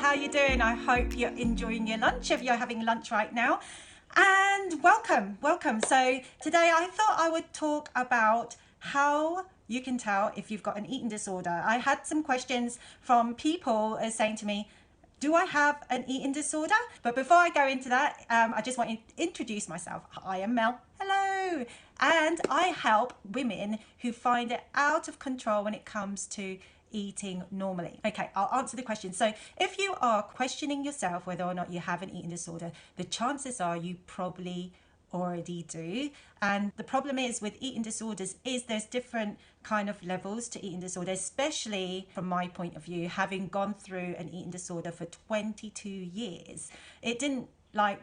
how you doing? I hope you're enjoying your lunch if you're having lunch right now. And welcome. So today I thought I would talk about how you can tell if you've got an eating disorder. I had some questions from people saying to me, do I have an eating disorder? But before I go into that, I just want to introduce myself. I am Mel. Hello. And I help women who find it out of control when it comes to eating normally. Okay, I'll answer the question. So if you are questioning yourself whether or not you have an eating disorder, the chances are you probably already do. And the problem is with eating disorders is there's different kind of levels to eating disorder, especially from my point of view, having gone through an eating disorder for 22 years. It didn't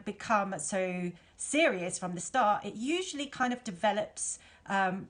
become so serious from the start. It usually kind of develops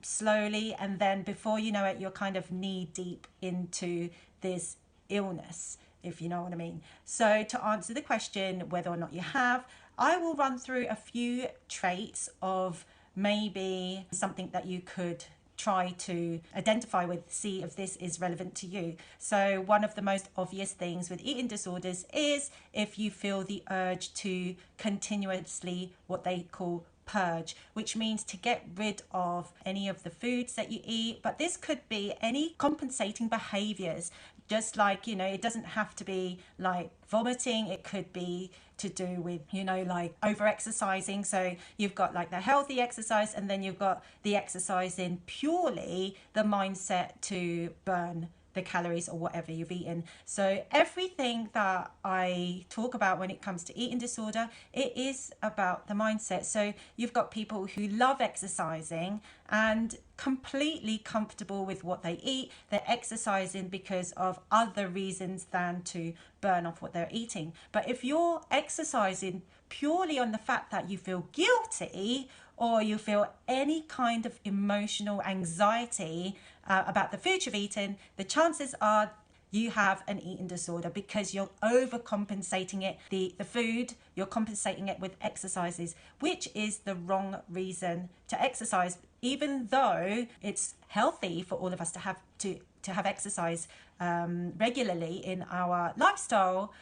slowly, and then before you know it, you're kind of knee deep into this illness, if you know what I mean. So to answer the question whether or not you have, I will run through a few traits of maybe something that you could try to identify with, see if this is relevant to you. So one of the most obvious things with eating disorders is if you feel the urge to continuously what they call purge, which means to get rid of any of the foods that you eat. But this could be any compensating behaviors, just like, it doesn't have to be like vomiting. It could be to do with, like over exercising. So you've got like the healthy exercise, and then you've got the exercise in purely the mindset to burn the calories or whatever you've eaten. So everything that I talk about when it comes to eating disorder, it is about the mindset. So you've got people who love exercising and completely comfortable with what they eat. They're exercising because of other reasons than to burn off what they're eating. But if you're exercising purely on the fact that you feel guilty or you feel any kind of emotional anxiety about the food you've eaten, the chances are you have an eating disorder because you're overcompensating it. The food, you're compensating it with exercises, which is the wrong reason to exercise, even though it's healthy for all of us to have exercise regularly in our lifestyle.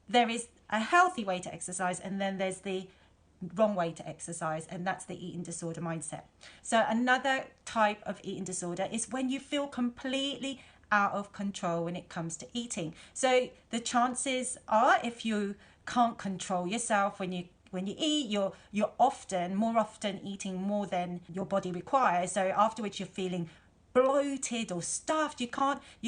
There is a healthy way to exercise, and then there's the wrong way to exercise, and that's the eating disorder mindset. So another type of eating disorder is when you feel completely out of control when it comes to eating. So the chances are, if you can't control yourself when you eat, you're more often eating more than your body requires. So afterwards you're feeling bloated or stuffed. You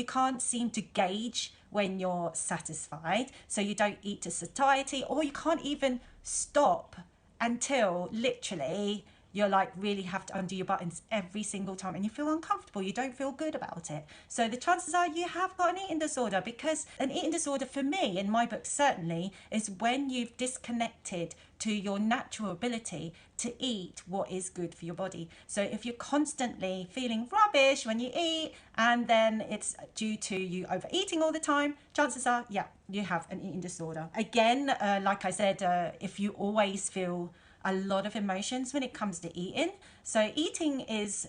can't seem to gauge when you're satisfied, so you don't eat to satiety, or you can't even stop until literally you're like really have to undo your buttons every single time, and you feel uncomfortable, you don't feel good about it. So the chances are you have got an eating disorder, because an eating disorder, for me, in my book certainly, is when you've disconnected to your natural ability to eat what is good for your body. So if you're constantly feeling rubbish when you eat, and then it's due to you overeating all the time, chances are, yeah, you have an eating disorder. Again, like I said, if you always feel a lot of emotions when it comes to eating. So eating is,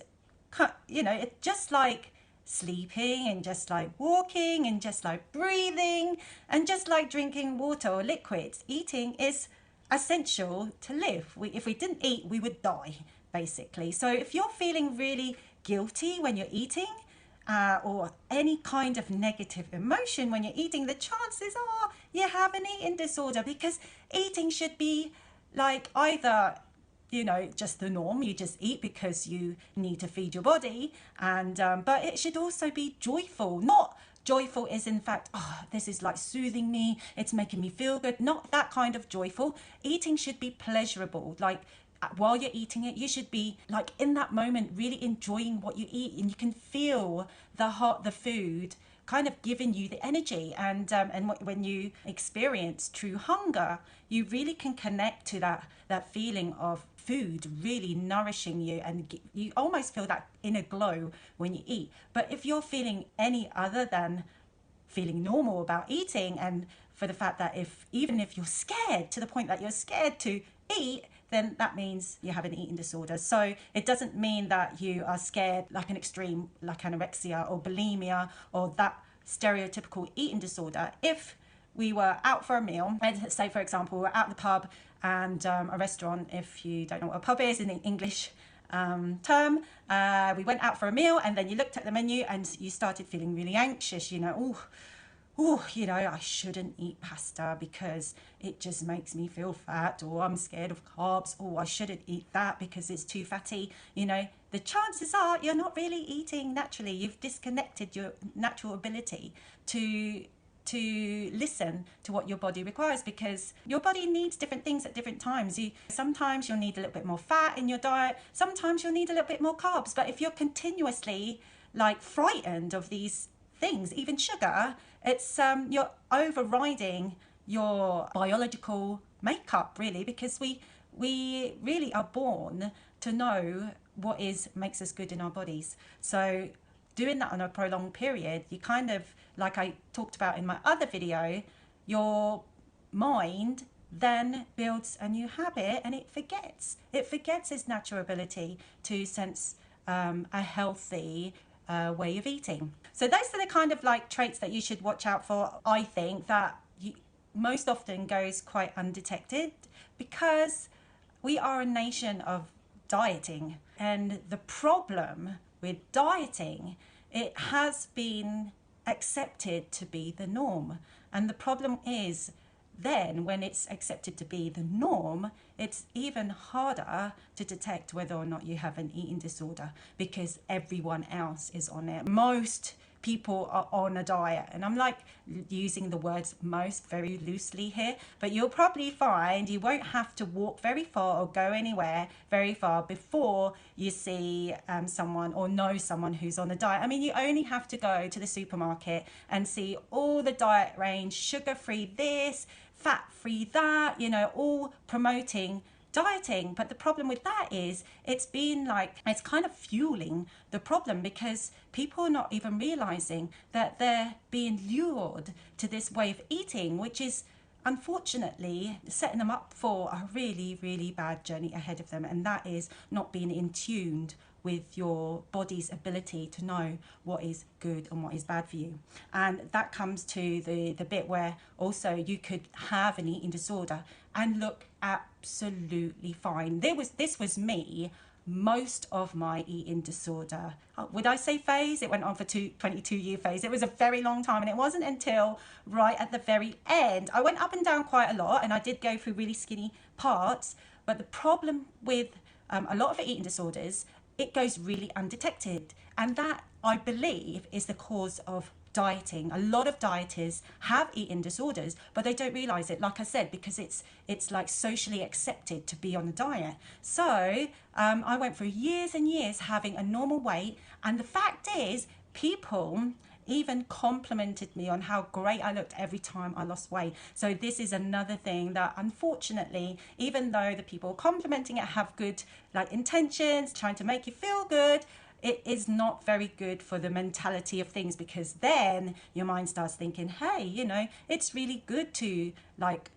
it's just like sleeping, and just like walking, and just like breathing, and just like drinking water or liquids. Eating is essential to live. If we didn't eat, we would die, basically. So if you're feeling really guilty when you're eating, or any kind of negative emotion when you're eating, the chances are you have an eating disorder, because eating should be like either just the norm, you just eat because you need to feed your body, and but it should also be joyful. Not joyful is in fact, this is like soothing me, it's making me feel good. Not that kind of joyful. Eating should be pleasurable. Like while you're eating it, you should be like in that moment really enjoying what you eat, and you can feel the food kind of giving you the energy, and when you experience true hunger, you really can connect to that feeling of food really nourishing you, and you almost feel that inner glow when you eat. But if you're feeling any other than feeling normal about eating, and for the fact that even if you're scared to the point that you're scared to eat, then that means you have an eating disorder. So it doesn't mean that you are scared like an extreme, like anorexia or bulimia or that stereotypical eating disorder. If we were out for a meal. Let's say, for example, we're at the pub, and a restaurant, if you don't know what a pub is in the English term, we went out for a meal, and then you looked at the menu and you started feeling really anxious, I shouldn't eat pasta because it just makes me feel fat, or I'm scared of carbs, or I shouldn't eat that because it's too fatty. The chances are you're not really eating naturally. You've disconnected your natural ability to listen to what your body requires, because your body needs different things at different times. Sometimes you'll need a little bit more fat in your diet, sometimes you'll need a little bit more carbs. But if you're continuously frightened of these things, even sugar, it's you're overriding your biological makeup, really, because we really are born to know what makes us good in our bodies. So doing that on a prolonged period, you kind of, like I talked about in my other video, your mind then builds a new habit, and it forgets its natural ability to sense a healthy way of eating. So those are the kind of traits that you should watch out for. I think that most often goes quite undetected, because we are a nation of dieting, and the problem with dieting, it has been accepted to be the norm. And the problem is, then when it's accepted to be the norm, it's even harder to detect whether or not you have an eating disorder, because everyone else is on it. Most people are on a diet, and I'm using the words most very loosely here, but you'll probably find you won't have to walk very far or go anywhere very far before you see someone or know someone who's on a diet. I mean, you only have to go to the supermarket and see all the diet range, sugar-free this, fat-free that, all promoting dieting. But the problem with that is it's kind of fueling the problem, because people are not even realizing that they're being lured to this way of eating, which is unfortunately setting them up for a really, really bad journey ahead of them. And that is not being in tune with your body's ability to know what is good and what is bad for you. And that comes to the bit where also you could have an eating disorder and look absolutely fine. This was me most of my eating disorder. Would I say phase? It went on for 22-year phase. It was a very long time, and it wasn't until right at the very end. I went up and down quite a lot, and I did go through really skinny parts. But the problem with a lot of eating disorders, it goes really undetected. And that, I believe, is the cause of dieting. A lot of dieters have eating disorders, but they don't realize it, like I said, because it's socially accepted to be on a diet. So I went through years and years having a normal weight, and the fact is, people even complimented me on how great I looked every time I lost weight. So this is another thing that, unfortunately, even though the people complimenting it have good intentions, trying to make you feel good, it is not very good for the mentality of things, because then your mind starts thinking, hey, it's really good to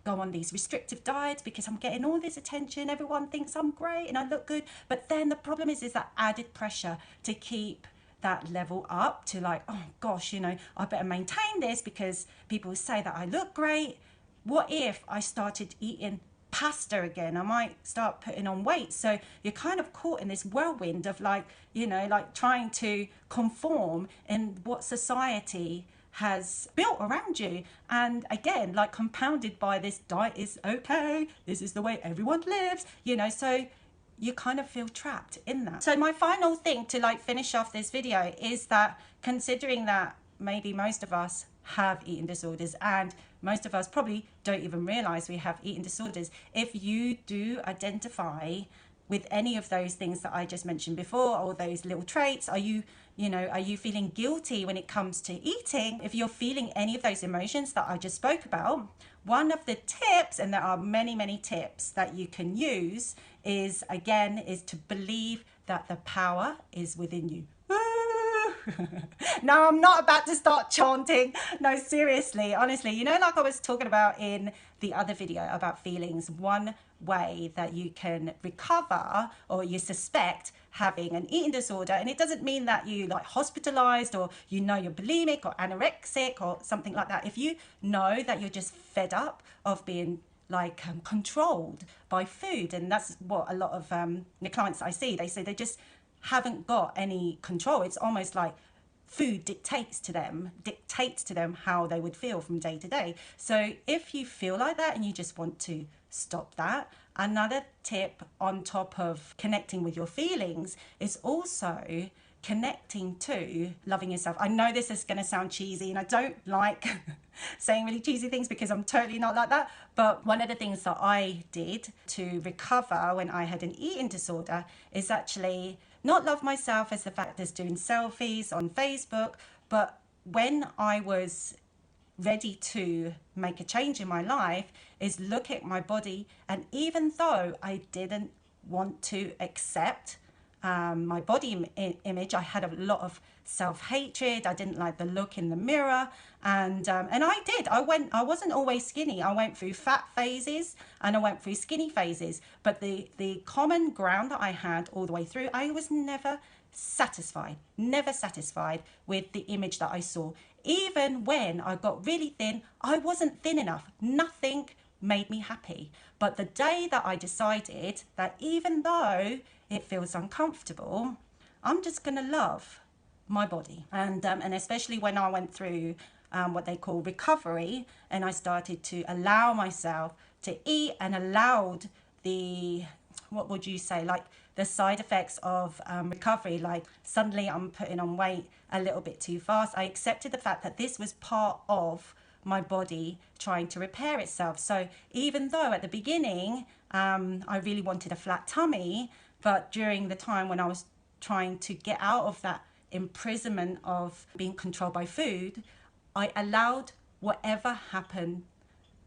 go on these restrictive diets because I'm getting all this attention, everyone thinks I'm great and I look good. But then the problem is that added pressure to keep that level up, to oh gosh, I better maintain this because people say that I look great. What if I started eating pasta again? I might start putting on weight. So you're kind of caught in this whirlwind of trying to conform in what society has built around you. And again, compounded by this diet is okay, this is the way everyone lives, so you kind of feel trapped in that. So my final thing to finish off this video is that, considering that maybe most of us have eating disorders, and most of us probably don't even realize we have eating disorders, if you do identify with any of those things that I just mentioned before, or those little traits, are you feeling guilty when it comes to eating? If you're feeling any of those emotions that I just spoke about, one of the tips, and there are many, many tips that you can use, is to believe that the power is within you. No, I'm not about to start chanting. No, seriously, honestly, like I was talking about in the other video about feelings, one way that you can recover or you suspect having an eating disorder, and it doesn't mean that you like hospitalized or you're bulimic or anorexic or something like that. If you know that you're just fed up of being like controlled by food, and that's what a lot of the clients I see, they say they just haven't got any control. It's almost like food dictates to them how they would feel from day to day. So if you feel like that and you just want to stop that, another tip on top of connecting with your feelings is also connecting to loving yourself. I know this is going to sound cheesy, and I don't like saying really cheesy things because I'm totally not like that. But one of the things that I did to recover when I had an eating disorder is actually not love myself as the fact as doing selfies on Facebook, but when I was ready to make a change in my life, is look at my body. And even though I didn't want to accept my body image, I had a lot of self-hatred. I didn't like the look in the mirror, and I did. I wasn't always skinny. I went through fat phases and I went through skinny phases. But the common ground that I had all the way through, I was never satisfied with the image that I saw. Even when I got really thin, I wasn't thin enough. Nothing made me happy. But the day that I decided that even though it feels uncomfortable, I'm just going to love my body. And especially when I went through what they call recovery, and I started to allow myself to eat and allowed the, what would you say, like the side effects of recovery, like suddenly I'm putting on weight a little bit too fast. I accepted the fact that this was part of my body trying to repair itself. So even though at the beginning I really wanted a flat tummy, but during the time when I was trying to get out of that imprisonment of being controlled by food, I allowed whatever happened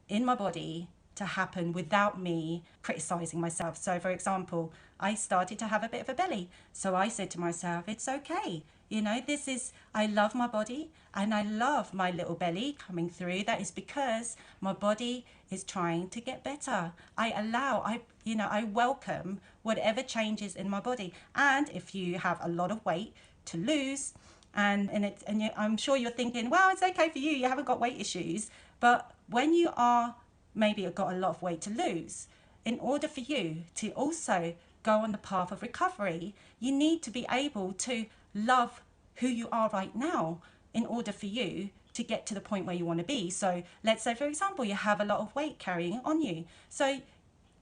in my body to happen without me criticizing myself. So for example, I started to have a bit of a belly. So I said to myself, it's okay. I love my body and I love my little belly coming through. That is because my body is trying to get better. I welcome whatever changes in my body. And if you have a lot of weight to lose, I'm sure you're thinking, well, it's okay for you. You haven't got weight issues. But when you are maybe got a lot of weight to lose, in order for you to also go on the path of recovery, you need to be able to love who you are right now in order for you to get to the point where you want to be. So let's say, for example, you have a lot of weight carrying on you. So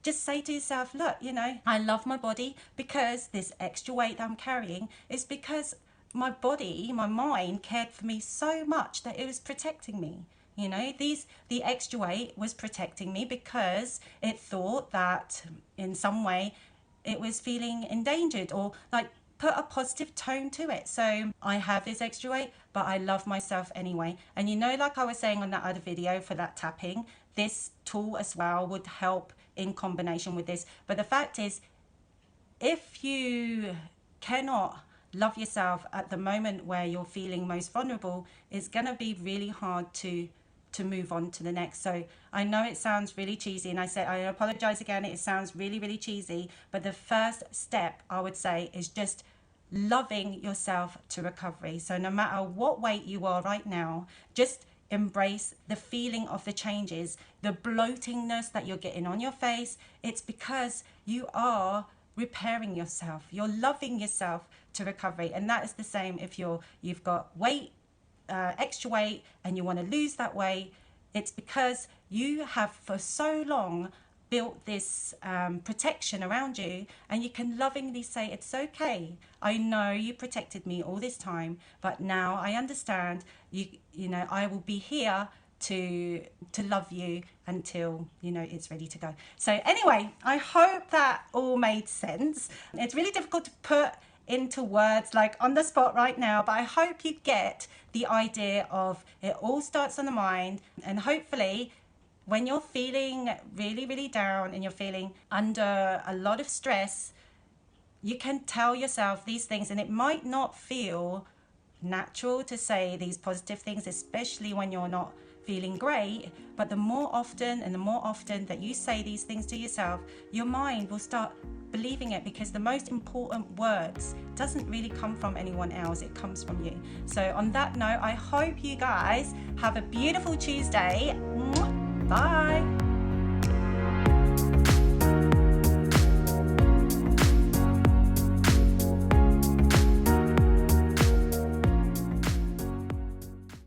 just say to yourself, look, I love my body because this extra weight that I'm carrying is because my body, my mind cared for me so much that it was protecting me. The extra weight was protecting me because it thought that in some way it was feeling endangered, or like put a positive tone to it. So I have this extra weight, but I love myself anyway. And like I was saying on that other video for that tapping, this tool as well would help in combination with this. But the fact is, if you cannot love yourself at the moment where you're feeling most vulnerable, it's going to be really hard to move on to the next. So I know it sounds really cheesy, and I apologize again, it sounds really, really cheesy, but the first step I would say is just loving yourself to recovery. So no matter what weight you are right now, just embrace the feeling of the changes, the bloatingness that you're getting on your face. It's because you are repairing yourself, you're loving yourself to recovery. And that is the same if you've got weight, extra weight, and you want to lose that weight. It's because you have for so long built this protection around you, and you can lovingly say, it's okay, I know you protected me all this time, but now I understand. I will be here to love you until it's ready to go. So anyway, I hope that all made sense. It's really difficult to put into words like on the spot right now, but I hope you get the idea of it all starts on the mind. And hopefully when you're feeling really, really down and you're feeling under a lot of stress, you can tell yourself these things, and it might not feel natural to say these positive things, especially when you're not feeling great. But the more often that you say these things to yourself, your mind will start believing it, because the most important words doesn't really come from anyone else, it comes from you. So on that note, I hope you guys have a beautiful Tuesday. Bye.